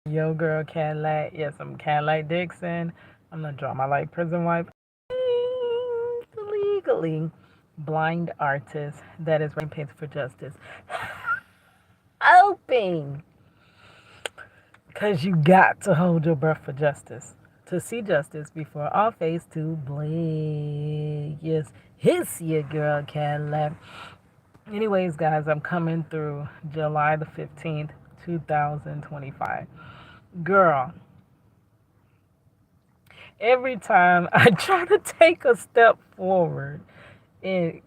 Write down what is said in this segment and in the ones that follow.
Yo, girl, Cadillac. Yes, I'm Cadillac Dixon. I'm the drama like prison wife, legally blind artist that is writing paints for justice. Hoping, because you got to hold your breath for justice. To see justice before all face to blink. Yes, hiss your girl, Cadillac. Anyways, guys, I'm coming through July the 15th, 2025. Girl, every time I try to take a step forward in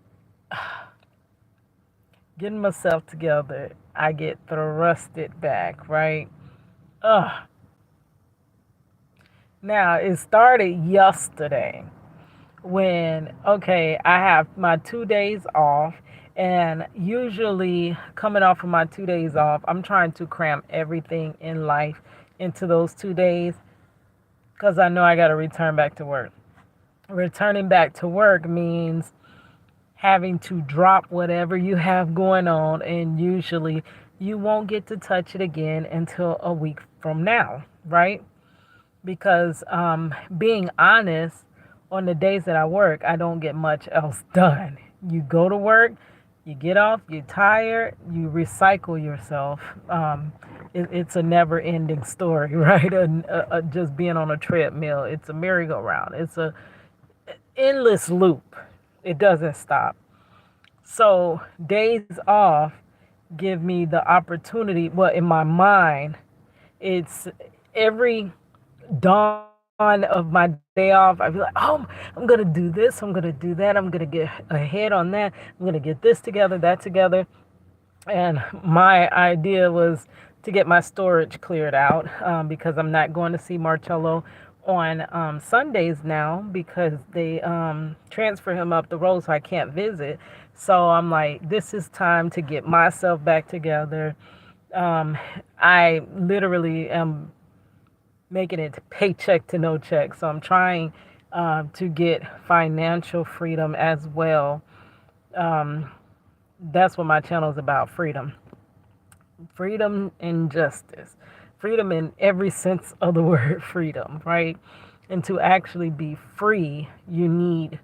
getting myself together, I get thrusted back, right? Ugh. Now, it started yesterday when, okay, I have my 2 days off, and usually coming off of my 2 days off, I'm trying to cram everything in life into those 2 days because I know I got to return back to work. Returning back to work means having to drop whatever you have going on, and usually you won't get to touch it again until a week from now, right? Because being honest, on the days that I work, I don't get much else done. You go to work, you get off, you're tired, you recycle yourself. It's a never ending story, right? Just being on a treadmill, it's a merry-go-round, it's a endless loop. It doesn't stop. So days off give me the opportunity. Well, in my mind, it's every dawn of my day off. I be like, oh, I'm gonna do this. I'm gonna do that. I'm gonna get ahead on that. I'm gonna get this together, that together. And my idea was to get my storage cleared out because I'm not going to see Marcello on Sundays now because they transfer him up the road so I can't visit. So I'm like, this is time to get myself back together. I literally am making it paycheck to no check. So I'm trying to get financial freedom as well. Um, that's what my channel is about, freedom. Freedom and justice. Freedom in every sense of the word freedom, right? And to actually be free, you need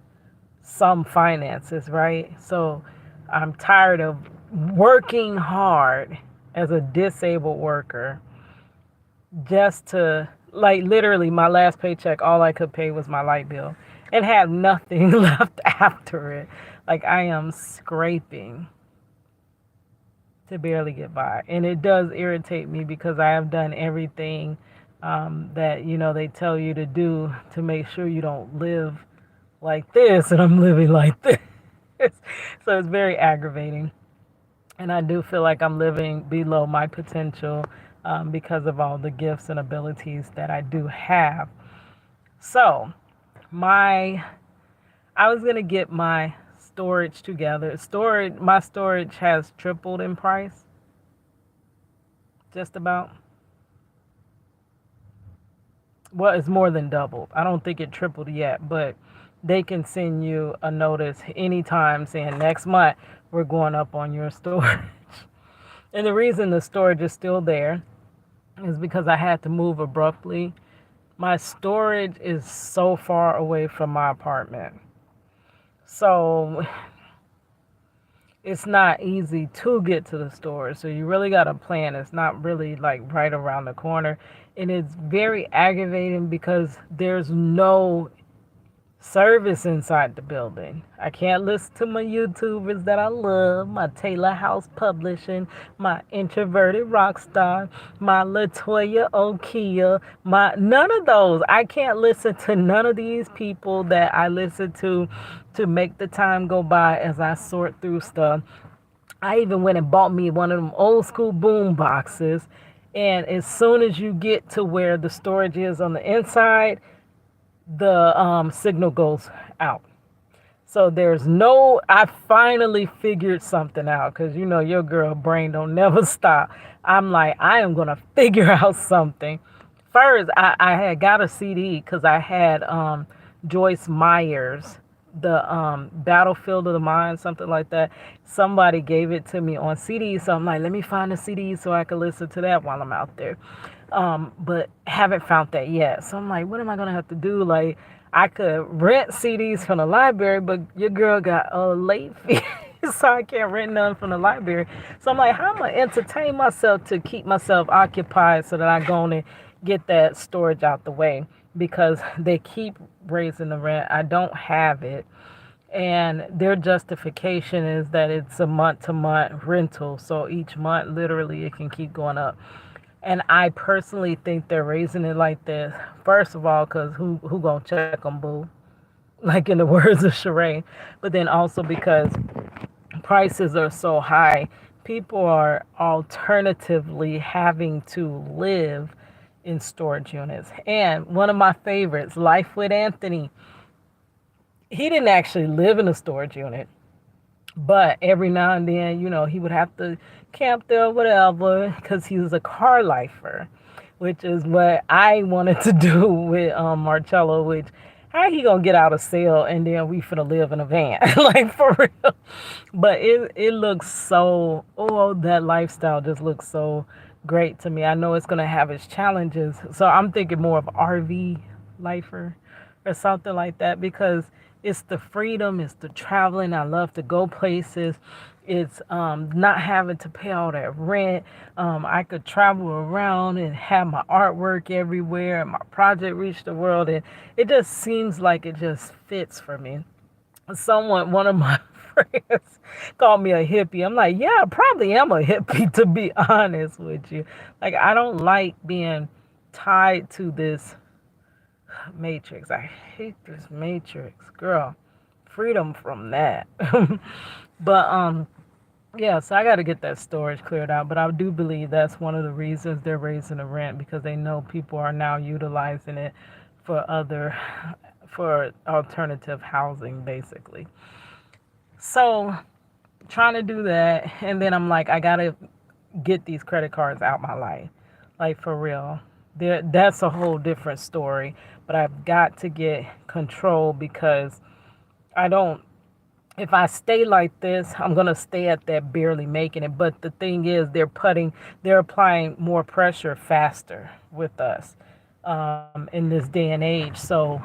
some finances, right? So I'm tired of working hard as a disabled worker just to, like, literally my last paycheck, all I could pay was my light bill and have nothing left after it. Like, I am scraping to barely get by. And it does irritate me because I have done everything that, they tell you to do to make sure you don't live like this, and I'm living like this. So it's very aggravating. And I do feel like I'm living below my potential because of all the gifts and abilities that I do have. So, I was gonna get my storage together. My storage has tripled in price, just about. Well, it's more than doubled. I don't think it tripled yet, but they can send you a notice anytime saying next month we're going up on your storage. And the reason the storage is still there is because I had to move abruptly. My storage is so far away from my apartment. So it's not easy to get to the store. So you really got to plan. It's not really like right around the corner. And it's very aggravating because there's no service inside the building. I can't listen to my YouTubers that I love, my Taylor House Publishing, my Introverted Rockstar, my Latoya Okia, none of those. I can't listen to none of these people that I listen to make the time go by as I sort through stuff. I even went and bought me one of them old school boom boxes. And as soon as you get to where the storage is on the inside, the signal goes out. So I finally figured something out because your girl brain don't never stop. I'm like, I am going to figure out something. First, I had got a CD because I had Joyce Meyer's, the Battlefield of the Mind, something like that. Somebody gave it to me on CD. So I'm like, let me find a CD so I can listen to that while I'm out there. but haven't found that yet. So I'm like, what am I gonna have to do? Like, I could rent CDs from the library, but your girl got a late fee. So I can't rent none from the library. So I'm like, how am I gonna entertain myself to keep myself occupied so that I go on and get that storage out the way because they keep raising the rent. I don't have it. And their justification is that it's a month to month rental. So each month, literally, it can keep going up. And I personally think they're raising it like this. First of all, because who gonna check them, boo? Like in the words of Sheree. But then also because prices are so high, people are alternatively having to live in storage units. And one of my favorites, Life with Anthony, he didn't actually live in a storage unit. But every now and then, he would have to camp there or whatever because he was a car lifer, which is what I wanted to do with Marcello, which how he gonna get out of cell and then we finna live in a van, like for real. But it looks so, oh, that lifestyle just looks so great to me. I know it's gonna have its challenges. So I'm thinking more of RV lifer or something like that because it's the freedom, it's the traveling. I love to go places. It's not having to pay all that rent. I could travel around and have my artwork everywhere and my project reach the world. And it just seems like it just fits for me. One of my friends called me a hippie. I'm like, yeah, I probably am a hippie to be honest with you. Like, I don't like being tied to this matrix. I hate this matrix, girl. Freedom from that. But yeah, so I got to get that storage cleared out. But I do believe that's one of the reasons they're raising the rent because they know people are now utilizing it for for alternative housing, basically. So trying to do that, and then I'm like, I gotta get these credit cards out my life, like for real. That's a whole different story. But I've got to get control because I don't. If I stay like this, I'm gonna stay at that barely making it. But the thing is, they're applying more pressure faster with us in this day and age. So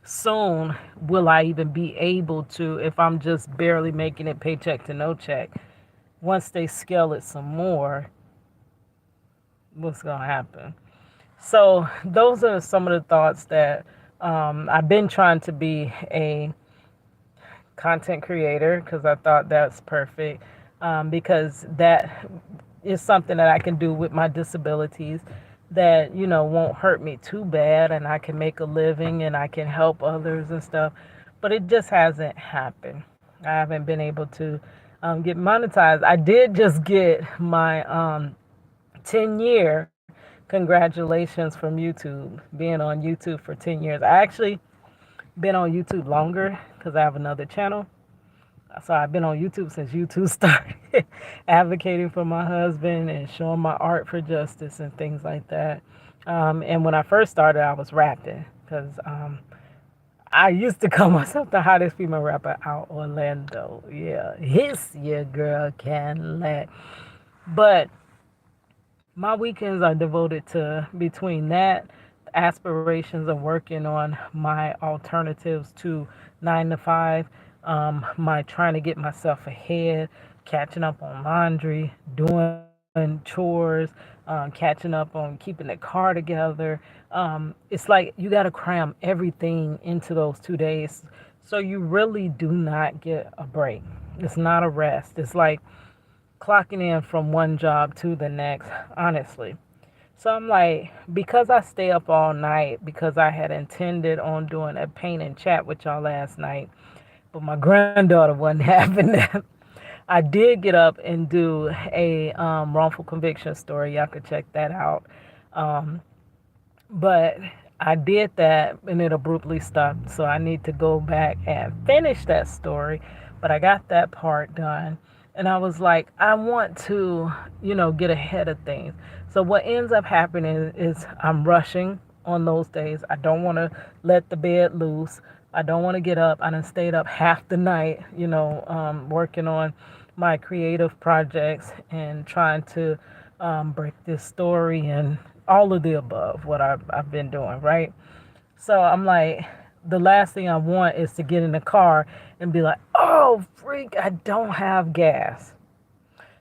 soon, will I even be able to, if I'm just barely making it paycheck to no check? Once they scale it some more, what's gonna happen? So those are some of the thoughts that I've been trying to be a content creator because I thought that's perfect because that is something that I can do with my disabilities that won't hurt me too bad and I can make a living and I can help others and stuff. But it just hasn't happened. I haven't been able to get monetized. I did just get my 10-year congratulations from YouTube, being on YouTube for 10 years. I actually been on YouTube longer because I have another channel. So I've been on YouTube since YouTube started advocating for my husband and showing my art for justice and things like that. And when I first started, I was rapping because I used to call myself the hottest female rapper out Orlando. Yeah, hiss your girl can let. But my weekends are devoted to between that aspirations of working on my alternatives to 9 to 5, my trying to get myself ahead, catching up on laundry, doing chores, catching up on keeping the car together. It's like you got to cram everything into those 2 days, so you really do not get a break. It's not a rest. It's like clocking in from one job to the next, honestly. So I'm like, because I stay up all night, because I had intended on doing a paint and chat with y'all last night, but my granddaughter wasn't having that. I did get up and do a wrongful conviction story. Y'all could check that out. Um, but I did that and it abruptly stopped. So I need to go back and finish that story. But I got that part done. And I was like, I want to, get ahead of things. So what ends up happening is I'm rushing on those days. I don't want to let the bed loose. I don't want to get up. I done stayed up half the night, working on my creative projects and trying to break this story and all of the above, what I've been doing, right? So I'm like, the last thing I want is to get in the car and be like, oh, freak, I don't have gas.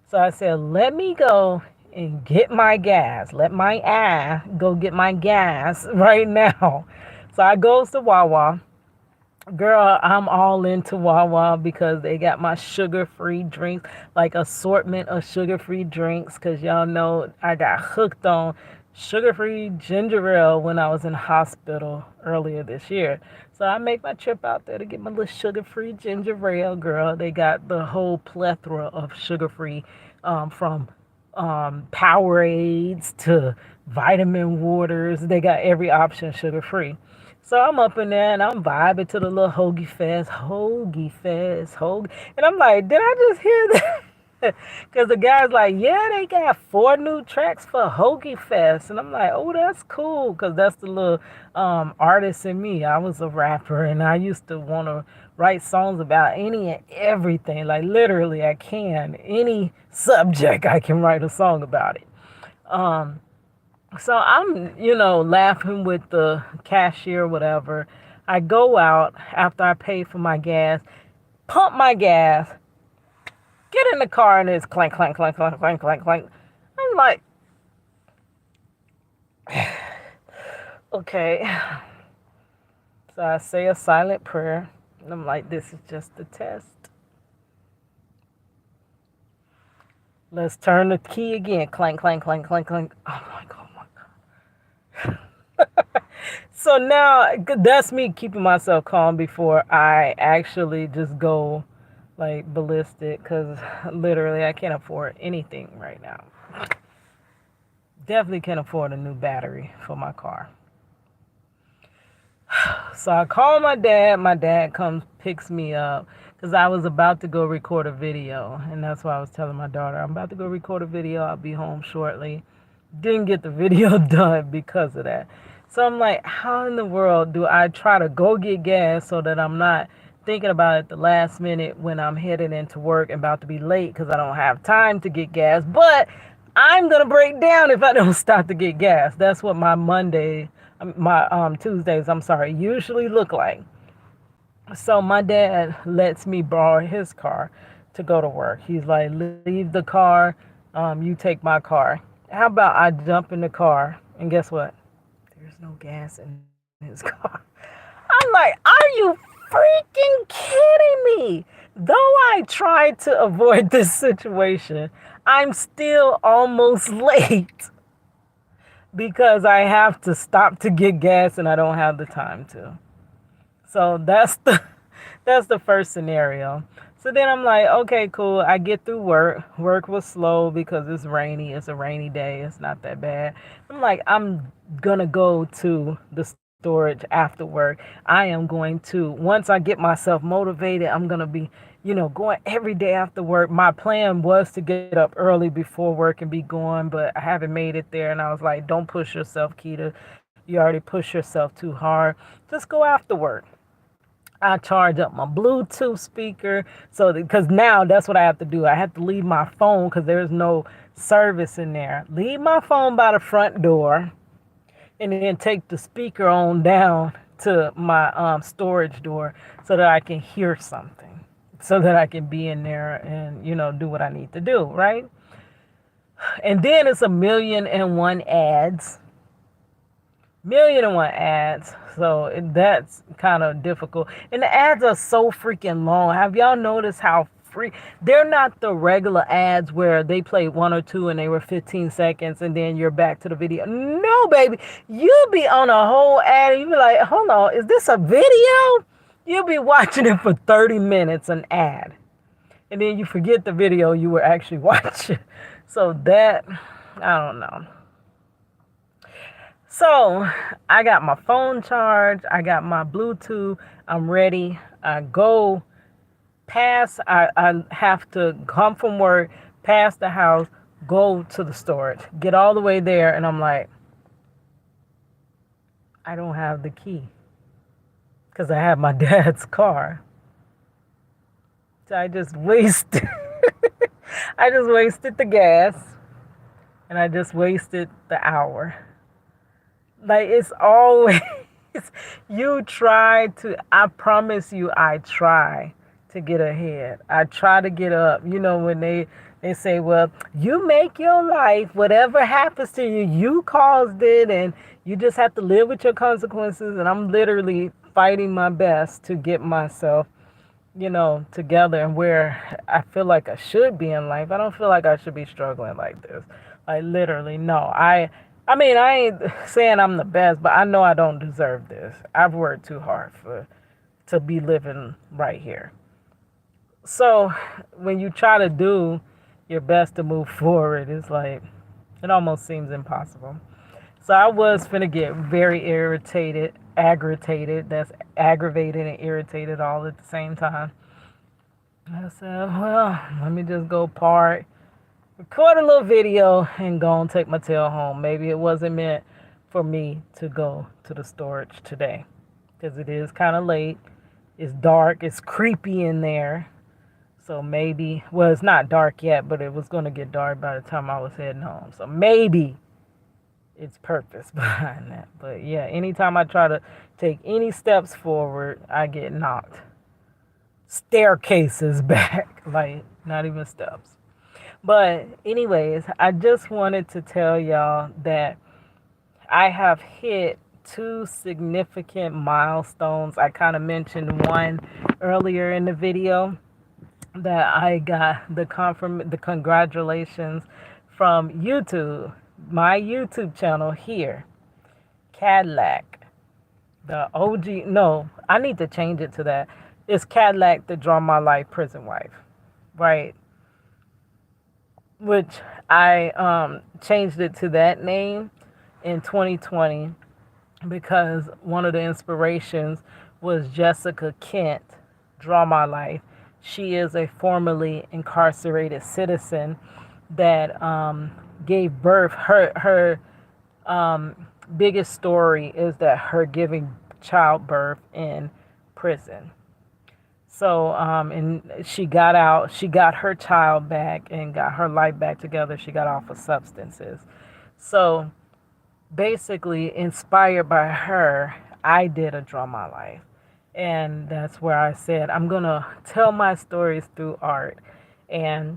So I said, let me go and get my gas. Let my ass go get my gas right now. So I goes to Wawa. Girl, I'm all into Wawa because they got my sugar-free drinks, like assortment of sugar-free drinks. Cause y'all know I got hooked on sugar-free ginger ale when I was in hospital earlier this year. So I make my trip out there to get my little sugar-free ginger ale. Girl, they got the whole plethora of sugar-free, from Powerades to vitamin waters. They got every option sugar-free. So I'm up in there and I'm vibing to the little Hoagie Fest, Hoagie. And I'm like, did I just hear that? Because the guy's like, yeah, they got 4 new tracks for Hoagie Fest. And I'm like, oh, that's cool. Because that's the little artist in me. I was a rapper and I used to want to write songs about any and everything. Like, literally, I can. Any subject, I can write a song about it. Um, so I'm, laughing with the cashier, whatever. I go out after I pay for my gas, pump my gas, get in the car, and it's clank, clank, clank, clank, clank, clank, clank. I'm like, okay. So I say a silent prayer, and I'm like, this is just a test. Let's turn the key again. Clank, clank, clank, clank, clank. Oh my God. So now that's me keeping myself calm before I actually just go like ballistic because literally I can't afford anything right now. Definitely can't afford a new battery for my car. So I call my dad. My dad comes, picks me up because I was about to go record a video. And that's why I was telling my daughter, I'm about to go record a video. I'll be home shortly. Didn't get the video done because of that. So I'm like, how in the world do I try to go get gas so that I'm not thinking about it the last minute when I'm headed into work and about to be late because I don't have time to get gas. But I'm going to break down if I don't stop to get gas. That's what my Tuesdays, usually look like. So my dad lets me borrow his car to go to work. He's like, leave the car, you take my car. How about I jump in the car and guess what? There's no gas in his car. I'm like, are you freaking kidding me? Though I tried to avoid this situation, I'm still almost late because I have to stop to get gas and I don't have the time to. So that's the first scenario. So then I'm like, okay, cool. I get through work. Work was slow because it's rainy. It's a rainy day. It's not that bad. I'm like, I'm gonna go to the storage after work. I am going to, once I get myself motivated, I'm gonna be, going every day after work. My plan was to get up early before work and be going, but I haven't made it there. And I was like, don't push yourself, Keita. You already push yourself too hard. Just go after work. I charge up my Bluetooth speaker. So, because now that's what I have to do. I have to leave my phone because there's no service in there. Leave my phone by the front door and then take the speaker on down to my storage door so that I can hear something, so that I can be in there and, do what I need to do, right? And then it's 1,000,001 ads. 1,000,001 ads. So that's kind of difficult. And the ads are so freaking long. Have y'all noticed how they're not the regular ads where they play 1 or 2 and they were 15 seconds and then you're back to the video. No, baby. You'll be on a whole ad and you'll be like, hold on, is this a video? You'll be watching it for 30 minutes, an ad. And then you forget the video you were actually watching. So that, I don't know. So I got my phone charged. I got my Bluetooth. I'm ready. I go past, I have to come from work, past the house, go to the storage, get all the way there. And I'm like, I don't have the key because I have my dad's car. So I just wasted, I just wasted the gas and I just wasted the hour. Like it's always you try to. I promise you, I try to get ahead. I try to get up. You know when they say, "Well, you make your life. Whatever happens to you, you caused it, and you just have to live with your consequences." And I'm literally fighting my best to get myself, together and where I feel like I should be in life. I don't feel like I should be struggling like this. Like literally, no. I mean, I ain't saying I'm the best, but I know I don't deserve this. I've worked too hard for to be living right here. So when you try to do your best to move forward, it's like it almost seems impossible. So I was finna get very irritated, aggravated. That's aggravated and irritated all at the same time. I said, well, let me just go park, record a little video, and go and take my tail home. Maybe it wasn't meant for me to go to the storage today because it is kind of late. It's dark, it's creepy in there. So maybe, well, it's not dark yet, but it was going to get dark by the time I was heading home. So maybe it's purpose behind that. But yeah, anytime I try to take any steps forward, I get knocked staircases back, like not even steps. But anyways, I just wanted to tell y'all that I have hit two significant milestones. I kind of mentioned one earlier in the video that I got the congratulations from YouTube, my YouTube channel here, Cadillac, the OG. No, I need to change it to that. It's Cadillac, the Draw My Life Prison Wife, right? Which I changed it to that name in 2020 because one of the inspirations was Jessica Kent, Draw My Life. She is a formerly incarcerated citizen that gave birth. Her biggest story is that her giving childbirth in prison. So, and she got out, she got her child back and got her life back together. She got off of substances. So, basically, inspired by her, I did a Draw My Life. And that's where I said, I'm going to tell my stories through art. And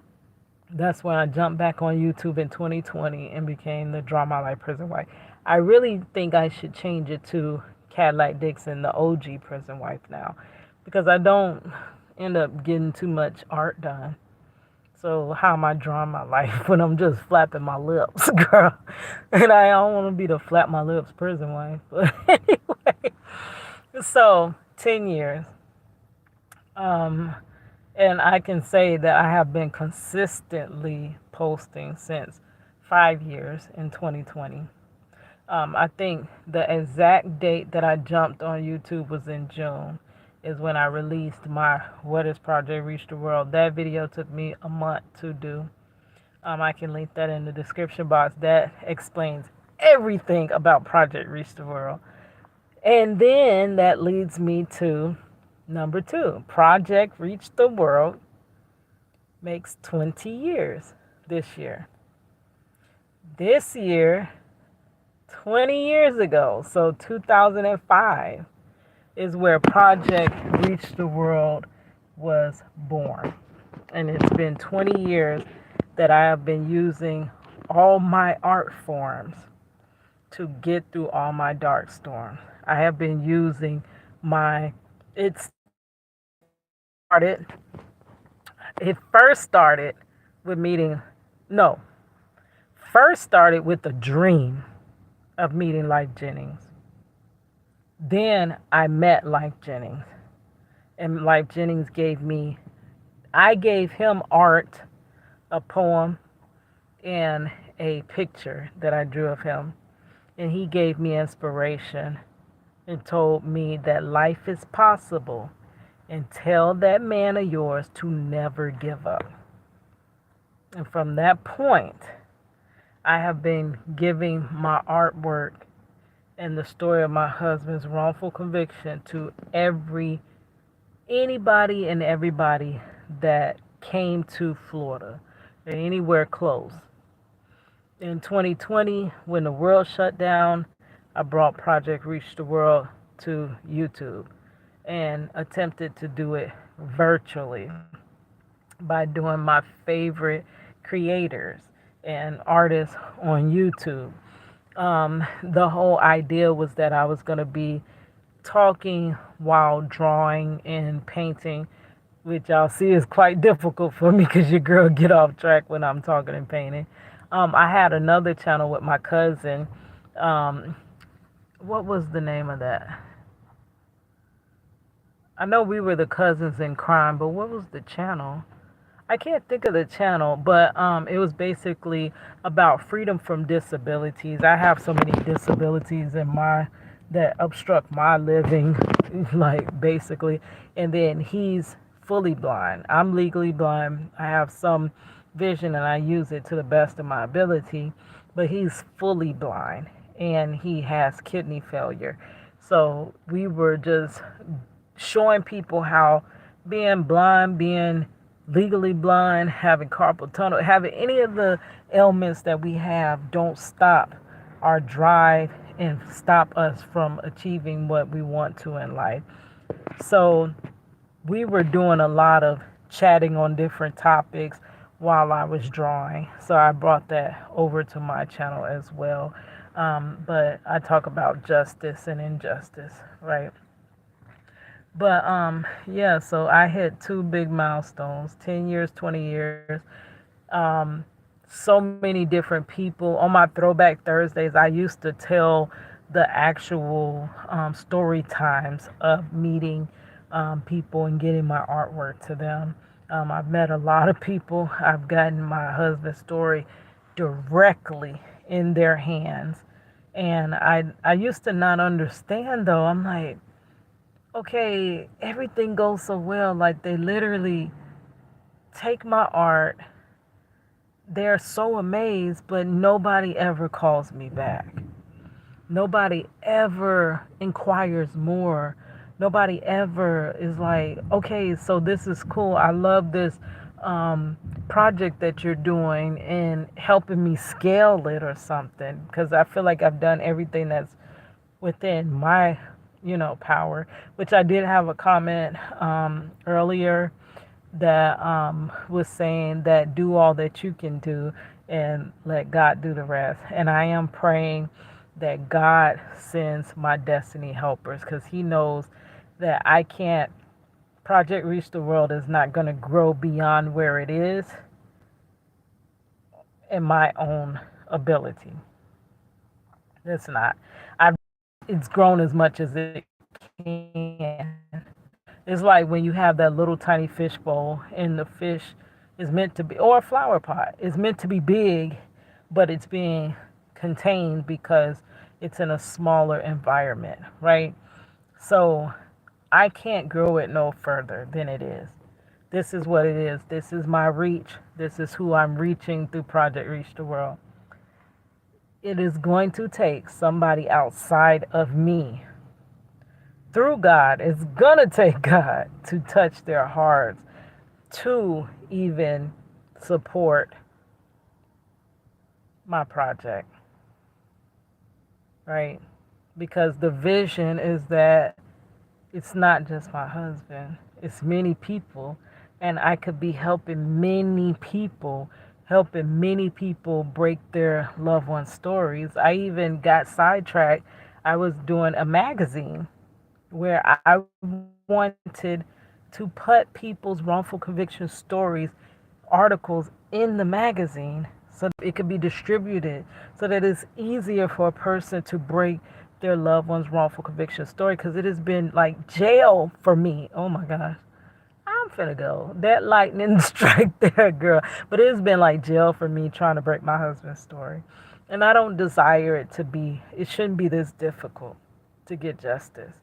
that's when I jumped back on YouTube in 2020 and became the Draw My Life Prison Wife. I really think I should change it to Cadillac Dixon, the OG Prison Wife now, because I don't end up getting too much art done. So how am I drawing my life when I'm just flapping my lips, girl? And I don't want to be the flap my lips prison wife. But anyway, so 10 years. Um, and I can say that I have been consistently posting since 5 years in 2020. I think the exact date that I jumped on YouTube was in June, is when I released my What is Project Reach the World. That video took me a month to do. I can link that in the description box. That explains everything about Project Reach the World. And then that leads me to number 2. Project Reach the World makes 20 years this year. This year, 20 years ago, so 2005, is where Project Reach the World was born. And it's been 20 years that I have been using all my art forms to get through all my dark storms. I have been using it started, it first started with no, first started with the dream of meeting Life Jennings. Then I met Life Jennings, and Life Jennings I gave him art, a poem, and a picture that I drew of him. And he gave me inspiration and told me that life is possible, and tell that man of yours to never give up. And from that point, I have been giving my artwork and the story of my husband's wrongful conviction to anybody and everybody that came to Florida or anywhere close. In 2020, when the world shut down, I brought Project Reach the World to YouTube and attempted to do it virtually by doing my favorite creators and artists on YouTube. The whole idea was that I was going to be talking while drawing and painting, which y'all see is quite difficult for me because your girl get off track when I'm talking and painting. I had another channel with my cousin. Um, what was the name of that? I know we were the cousins in crime, but what was the channel? I can't think of the channel, but it was basically about freedom from disabilities. I have so many disabilities in my that obstruct my living, like basically. And then he's fully blind. I'm legally blind. I have some vision and I use it to the best of my ability, but he's fully blind and he has kidney failure. So we were just showing people how being blind, being legally blind, having carpal tunnel, having any of the ailments that we have don't stop our drive and stop us from achieving what we want to in life. So we were doing a lot of chatting on different topics while I was drawing. So I brought that over to my channel as well. But I talk about justice and injustice, right? But yeah, so I hit two big milestones, 10 years, 20 years. Um, so many different people. On my throwback Thursdays, I used to tell the actual story times of meeting people and getting my artwork to them. I've met a lot of people. I've gotten my husband's story directly in their hands. And I used to not understand though. I'm like, okay, everything goes so well. Like they literally take my art. They're so amazed, but nobody ever calls me back. Nobody ever inquires more. Nobody ever is like, okay, so this is cool. I love this project that you're doing and helping me scale it or something. Because I feel like I've done everything that's within my, power. Which I did have a comment earlier that was saying that do all that you can do and let God do the rest. And I am praying that God sends my destiny helpers because He knows that I can't. Project Reach the World is not going to grow beyond where it is in my own ability. It's not. I've it's grown as much as it can. It's like when you have that little tiny fish bowl and the fish is meant to be, or a flower pot, is meant to be big, but it's being contained because it's in a smaller environment, right? So I can't grow it no further than it is. This is what it is. This is my reach. This is who I'm reaching through Project Reach the World. It is going to take somebody outside of me through God. It's going to take God to touch their hearts to even support my project, right? Because the vision is that it's not just my husband, it's many people, and I could be helping many people break their loved ones' stories. I even got sidetracked. I was doing a magazine where I wanted to put people's wrongful conviction stories, articles in the magazine so that it could be distributed so that it's easier for a person to break their loved one's wrongful conviction story because it has been like jail for me. Oh my gosh. I'm finna go. That lightning strike there, girl. But it's been like jail for me trying to break my husband's story. And I don't desire it shouldn't be this difficult to get justice.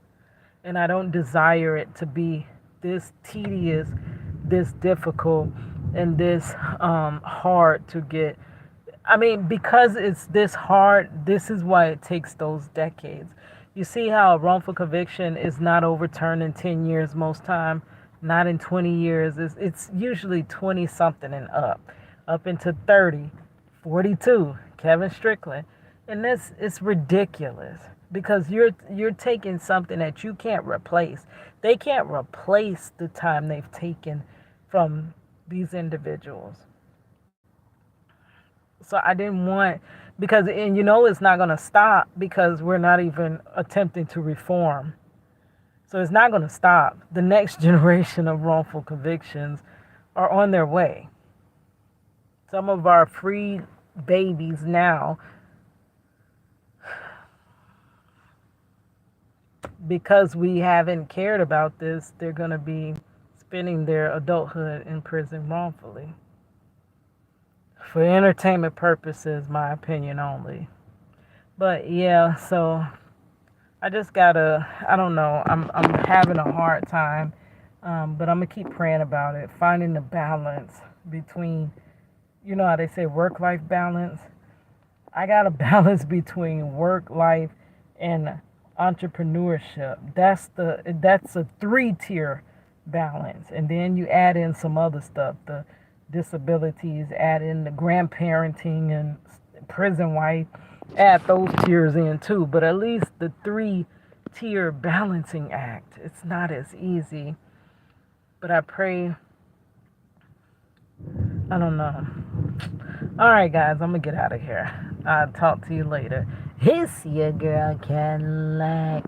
And I don't desire it to be this tedious, this difficult, and this hard to get. I mean, because it's this hard, this is why it takes those decades. You see how a wrongful conviction is not overturned in 10 years most time, not in 20 years. It's usually 20 something and up into 30, 42, Kevin Strickland. And it's ridiculous because you're taking something that you can't replace. They can't replace the time they've taken from these individuals. So I didn't want, because, and you know it's not going to stop because we're not even attempting to reform. So it's not going to stop. The next generation of wrongful convictions are on their way. Some of our free babies now, because we haven't cared about this, they're going to be spending their adulthood in prison wrongfully. For entertainment purposes, my opinion only. But yeah, so I just gotta, I don't know, I'm having a hard time, but I'm gonna keep praying about it, finding the balance between, you know how they say work life balance? I got a balance between work life and entrepreneurship. That's a three-tier balance. And then you add in some other stuff, the disabilities, add in the grandparenting and prison life, add those tiers in too. But at least the three-tier balancing act, it's not as easy. But I pray, I don't know. All right, guys, I'm gonna get out of here. I'll talk to you later. It's your girl Cadillac.